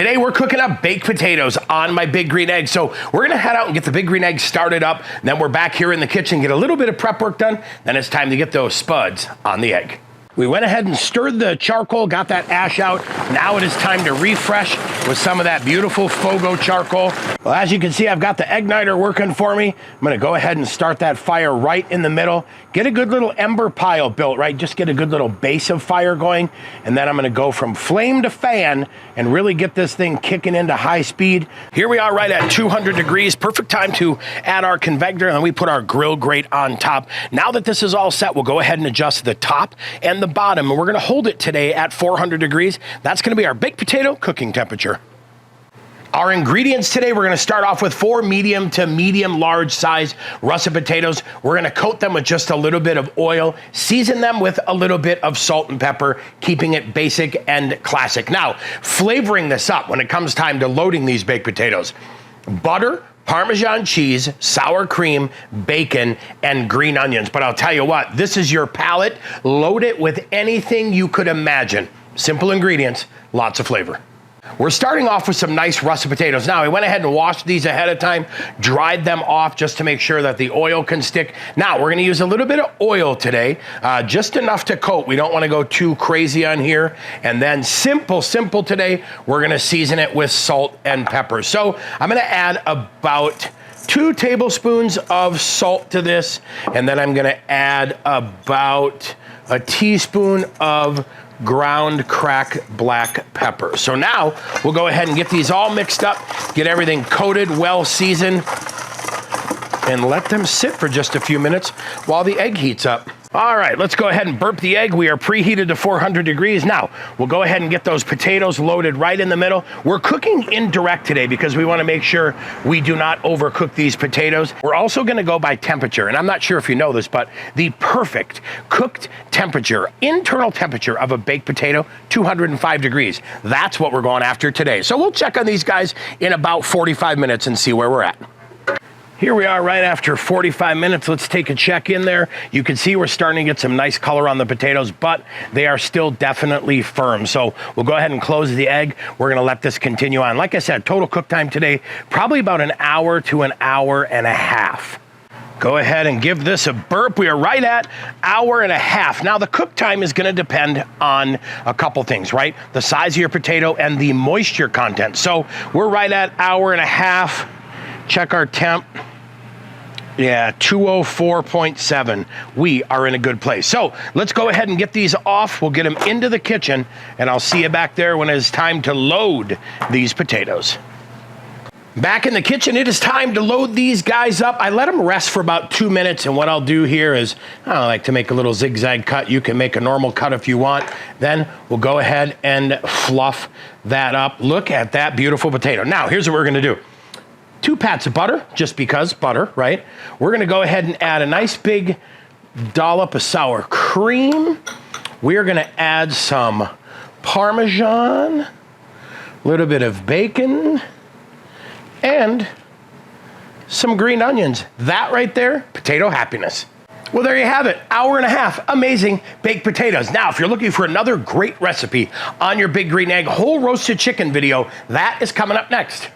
Today we're cooking up baked potatoes on my big green egg. So we're gonna head out and get the big green egg started up. Then we're back here in the kitchen, get a little bit of prep work done. Then it's time to get those spuds on the egg. We went ahead and stirred the charcoal, got that ash out. Now it is time to refresh with some of that beautiful FOGO charcoal. Well, as you can see, I've got the egg niter working for me. I'm gonna go ahead and start that fire right in the middle. Get a good little ember pile built, right? Just get a good little base of fire going. And then I'm gonna go from flame to fan and really get this thing kicking into high speed. Here we are right at 200 degrees. Perfect time to add our ConvEGGtor, and then we put our grill grate on top. Now that this is all set, we'll go ahead and adjust the top and the bottom, and we're gonna hold it today at 400 degrees. That's gonna be our baked potato cooking temperature. Our ingredients today, we're gonna start off with 4 medium to medium large size russet potatoes. We're gonna coat them with just a little bit of oil, season them with a little bit of salt and pepper, keeping it basic and classic. Now, flavoring this up when it comes time to loading these baked potatoes: butter, Parmesan cheese, sour cream, bacon, and green onions. But I'll tell you what, this is your palate. Load it with anything you could imagine. Simple ingredients, lots of flavor. We're starting off with some nice russet potatoes. Now, I went ahead and washed these ahead of time, dried them off just to make sure that the oil can stick. Now, we're gonna use a little bit of oil today, just enough to coat. We don't wanna go too crazy on here. And then simple today, we're gonna season it with salt and pepper. So I'm gonna add about 2 tablespoons of salt to this, and then I'm gonna add about a teaspoon of ground cracked black pepper. So now we'll go ahead and get these all mixed up, get everything coated, well seasoned, and let them sit for just a few minutes while the egg heats up. All right, let's go ahead and burp the egg. We are preheated to 400 degrees. Now, we'll go ahead and get those potatoes loaded right in the middle. We're cooking indirect today because we wanna make sure we do not overcook these potatoes. We're also gonna go by temperature, and I'm not sure if you know this, but the perfect cooked temperature, internal temperature of a baked potato, 205 degrees. That's what we're going after today. So we'll check on these guys in about 45 minutes and see where we're at. Here we are right after 45 minutes. Let's take a check in there. You can see we're starting to get some nice color on the potatoes, but they are still definitely firm. So we'll go ahead and close the egg. We're gonna let this continue on. Like I said, total cook time today, probably about an hour to an hour and a half. Go ahead and give this a burp. We are right at hour and a half. Now the cook time is gonna depend on a couple things, right? The size of your potato and the moisture content. So we're right at hour and a half. Check our temp. Yeah, 204.7. We are in a good place. So let's go ahead and get these off. We'll get them into the kitchen, and I'll see you back there when it's time to load these potatoes. Back in the kitchen, it is time to load these guys up. I let them rest for about 2 minutes, and what I'll do here is, I like to make a little zigzag cut. You can make a normal cut if you want. Then we'll go ahead and fluff that up. Look at that beautiful potato. Now, here's what we're gonna do. 2 pats of butter, just because butter, right? We're gonna go ahead and add a nice big dollop of sour cream. We're gonna add some Parmesan, a little bit of bacon, and some green onions. That right there, potato happiness. Well, there you have it, hour and a half, amazing baked potatoes. Now, if you're looking for another great recipe on your big green egg whole roasted chicken video, that is coming up next.